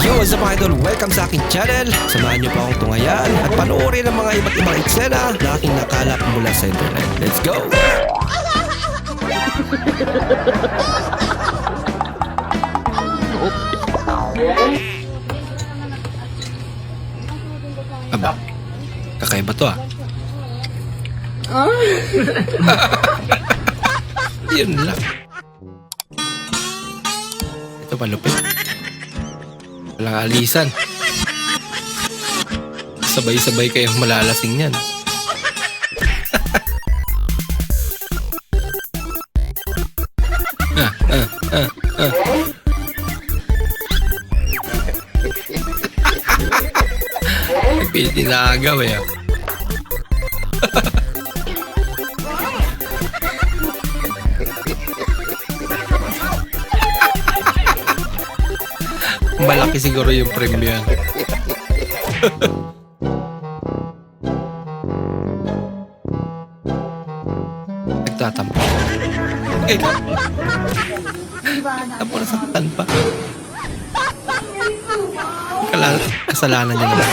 Yo, what's up mga idol? Welcome sa aking channel. Samahan niyo pa akong tungayan at panoorin ang mga iba't ibang eksena na aking nakalap mula sa internet. Let's go! Aba, kakaiba to ah. Yun lang. Ito malupit. Walang alisan. Sabay-sabay kayong malalasing yan. Pinagaw eh. Malaki siguro yung premium. Nagtatampo. Eh, tampo na saktan pa. Kasalanan niya naman.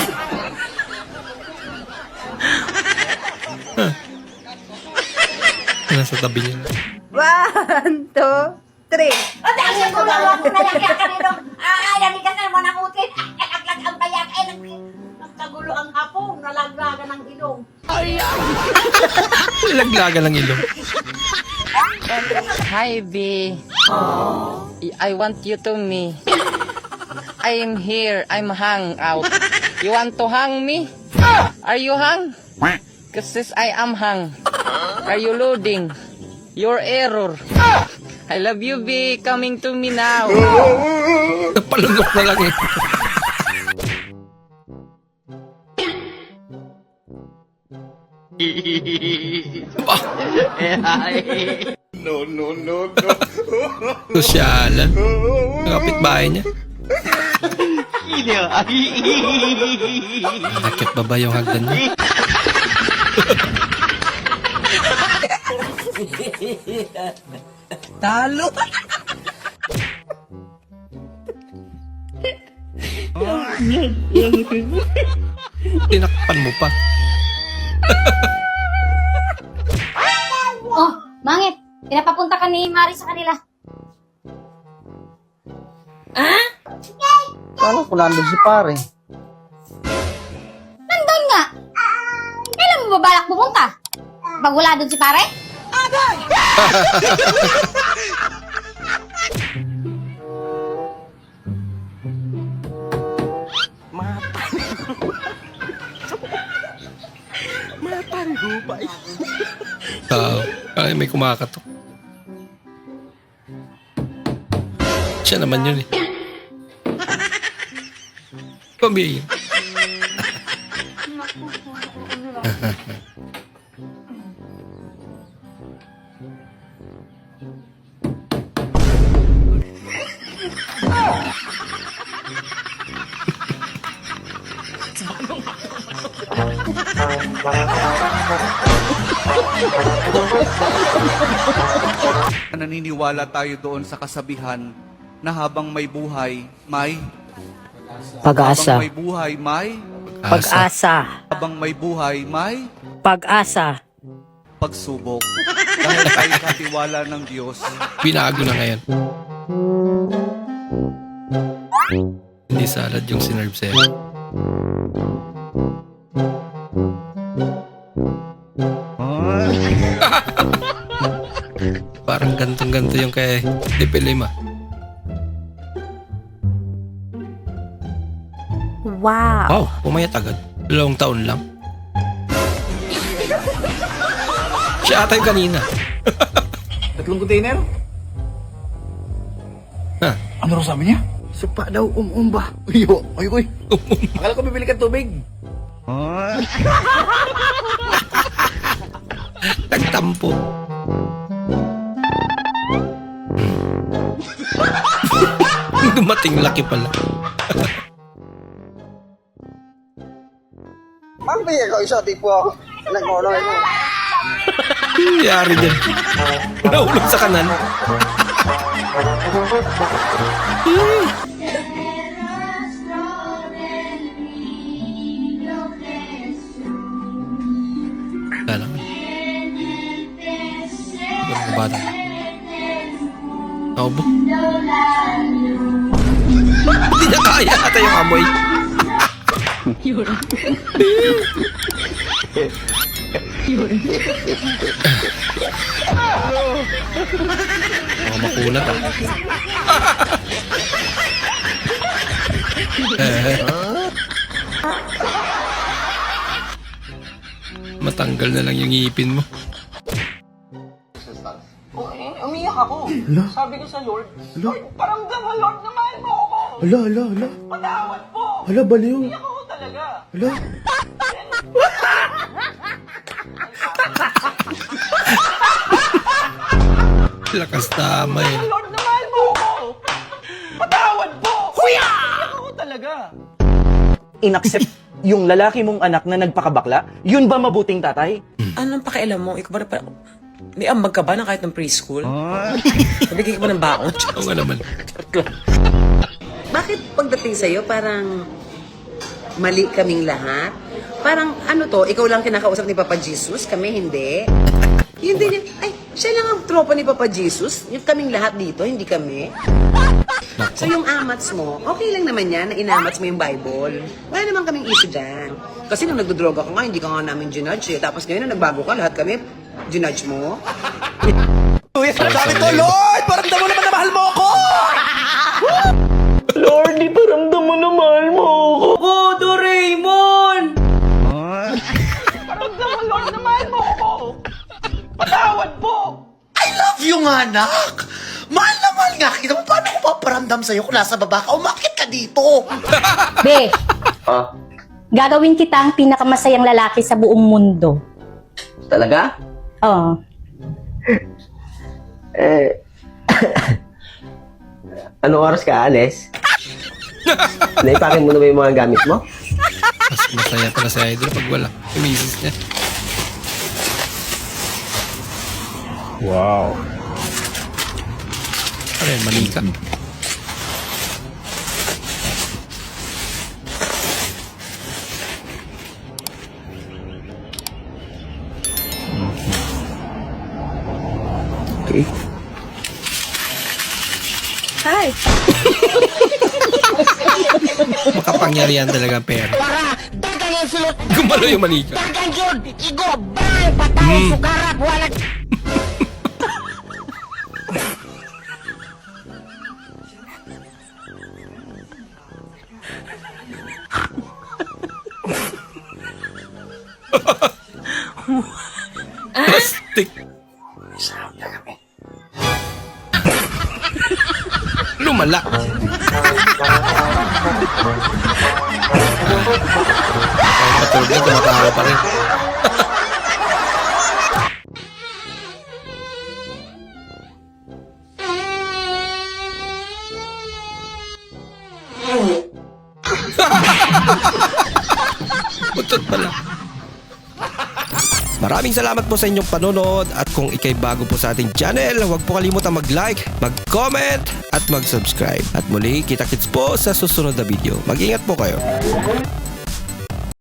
Nasa tabi niya. 1, 2, 3. O, dahil siya gumawa ko na lang kaya kanino. Nanigas na naman ang utin. Naglag ang bayak. Nagkagulo ang hapon. Nalaglagan ng ilong. Laglagan ng ilong. Hi, B. I want you to me. I'm here. I'm hang out. You want to hang me? Are you hang? Cause I am hang. Are you loading? Your error. I love you, B. Coming to me now. Napalunok na lang eh. No. Sosyalan. Kapit-bahay niya. Nakakit ba ba yung hagdan niya? Talo. Tinakpan mo pa. Oh, Mangit. Pinapapunta ka ni Mari sa kanila. Kala ko nandun si pare. Nandun nga. Kailan mo ba balak pumunta? Pag wala doon si pare? Ay, may kumakatok. Siya naman yun eh. Pamilya. Naniniwala tayo doon sa kasabihan na habang may buhay, may Pag-asa. habang may buhay, may Pag-asa. habang may buhay, may Pag-asa. pagsubok. Dahil tayo katiwala ng Diyos, Binago na ngayon. Hindi salad yung sinerve sa'yo. Parang gantong-ganto yung kay Depelim ah. Wow. Wow, pumayat agad. 2 taon lang. Siya ata yung kanina. 3 container? Ha? Ano raw sabi niya? Supa daw, umba. Uy. Akala ko bibili ka tubig. Nagtampo. Dumating laki pala. Mampi ako isa, tipo ako. Nag-honor mo. Nangyari din. Nahulog sa kanan. Abo. Hindi na kaya ata yung amoy. Baka makulat ah. Matanggal na lang yung ngipin mo. Umiyak ako. Sabi ko sa Lord, Lord, paramdam mo, Lord, na mahal mo ako. Hala. Patawad po. Hala, baliw. Umiyak ako talaga. Hala. Lakas tama eh. Lord, na mahal mo ako. Patawad po. Kuya! Umiyak ako talaga. Inaccept yung lalaki mong anak na nagpakabakla? Yun ba mabuting tatay? Anong pakialam mo? Ikaw ba na pa... May ambag ka ba na kahit ng preschool? Nabigay ka ba ng baon? Oo nga naman. Bakit pagdating sa'yo parang mali kaming lahat? Parang ano to, ikaw lang kinakausap ni Papa Jesus, kami hindi. Hindi niya, ay, siya lang ang tropa ni Papa Jesus, yung kaming lahat dito, hindi kami. So yung amats mo, okay lang naman yan na inamats mo yung Bible. Wala naman kaming issue dyan. Kasi nung nagdodroga ka nga, hindi ka nga namin ginudge eh. Tapos ngayon na nagbago ka, lahat kami, ginudge mo. Sabi ko, Lord, paramdam mo naman na mahal mo ako! Lord, di paramdam mo na mahal mo ako. Oh, Doraemon! Paramdam mo, Lord, na mahal mo ako. Patawad po. I love you nga, anak! Mahal na mahal nga kita. Paano ko paparamdam sa'yo kung nasa baba ka? Umakit ka dito! Be, gagawin kita ang pinakamasayang lalaki sa buong mundo. Talaga? Oh. Anong oras ka, alis? Naipakin mo na ba yung mga gamit mo? Mas masaya pala si Idol pag wala. Yung misis niya. Wow. Ano yan, manika? Okay. Hi! Makapangyarihan talaga ang pera. Gumalo yung manika. Plastic. Lumala. Patulog na, tumatawa pa rin. Butot pala. Maraming salamat po sa inyong panonood at kung ikay bago po sa ating channel, huwag po kalimutang mag-like, mag-comment at mag-subscribe. At muli, kita-kits po sa susunod na video. Mag-ingat po kayo.